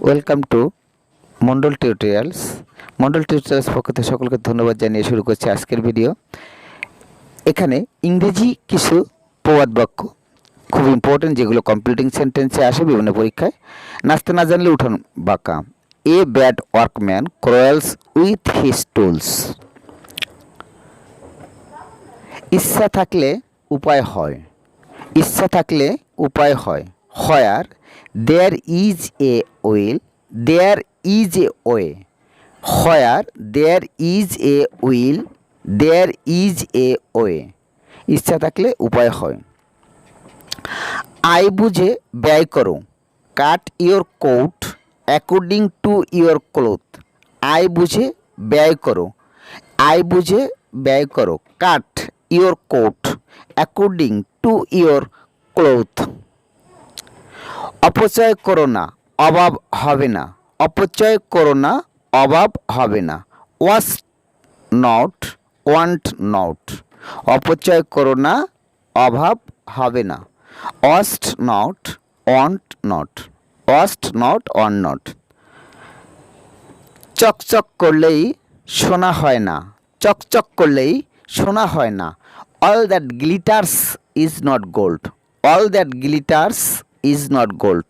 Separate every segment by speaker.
Speaker 1: Welcome to Mondal tutorials. Mondal tutorials পক্ষ থেকে সকলকে ধন্যবাদ জানিয়ে শুরু করছি আজকের ভিডিও। এখানে ইংরেজি কিছু প্রবাদ বাক্য খুব ইম্পর্টেন্ট, যেগুলো কমপ্লিটিং সেন্টেন্সে আসে বিভিন্ন পরীক্ষায়। নাচতে না জানলে উঠোন বাঁকা। A bad workman quarrels with his tools. ইচ্ছা থাকলে উপায় হয়, ইচ্ছা থাকলে উপায় হয়। Where there is a will there is a way. Where there is a will there is a way. ইচ্ছা থাকলে উপায় হয়। আয় বুঝে ব্যয় করো, cut your coat according to your cloth. আয় বুঝে ব্যয় করো, আয় বুঝে ব্যয় করো। Cut your coat according to your cloth. অপচয় করো না, অভাব হবে না। অপচয় করো না, অভাব হবে না। Waste not want not. অপচয় করো না, অভাব হবে না। Waste not want not. Waste not want not. চকচক করলেই সোনা হয় না, চকচক করলেই সোনা হয় না। All that glitters is not gold. All that glitters is not gold.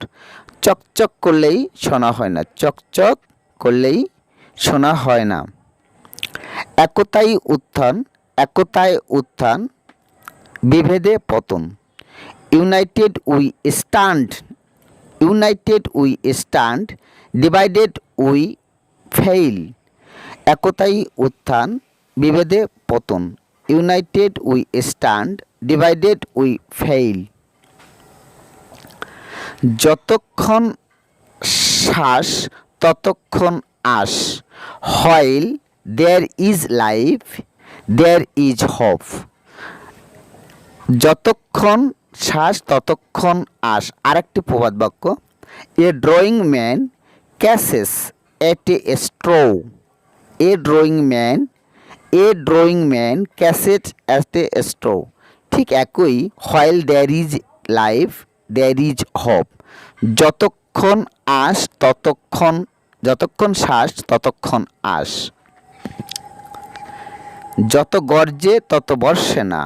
Speaker 1: চকচক করলেই সোনা হয় না, চকচক করলেই সোনা হয় না। একতাই উত্থান, একতায় উত্থান, বিভেদে পতন। United we stand, united we stand, divided we fail. একতাই উত্থান, বিভেদে পতন। United we stand, divided we fail. যতক্ষণ শ্বাস ততক্ষণ আশ। While there is life there is hope. যতক্ষণ শ্বাস ততক্ষণ আশ। আরেকটি প্রবাদ বাক্য, a drowning man catches at a straw. A drowning man, a drowning man catches at a straw. ঠিক একই, while there is life there is hope. যতক্ষণ আশ ততক্ষণ, যতক্ষণ শ্বাস ততক্ষণ আশ। যত গর্জে তত বর্ষে না,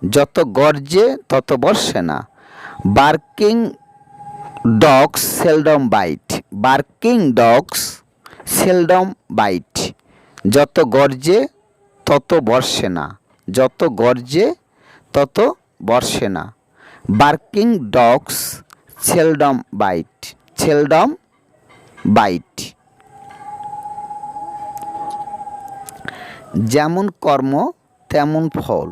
Speaker 1: যত গর্জে তত বর্ষে না। Barking dogs seldom byte. Barking dogs seldom byte. যত গর্জে তত বর্ষে না, যত গর্জে তত বর্ষে না। Barking dogs seldom bite, seldom bite. যেমন কর্ম তেমন ফল,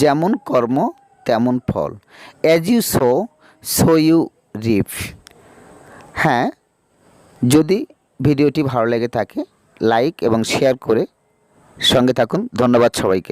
Speaker 1: যেমন কর্ম তেমন ফল। As you sow so you reap. হ্যাঁ, যদি ভিডিওটি ভালো লেগে থাকে লাইক এবং শেয়ার করে সঙ্গে থাকুন। ধন্যবাদ সবাইকে।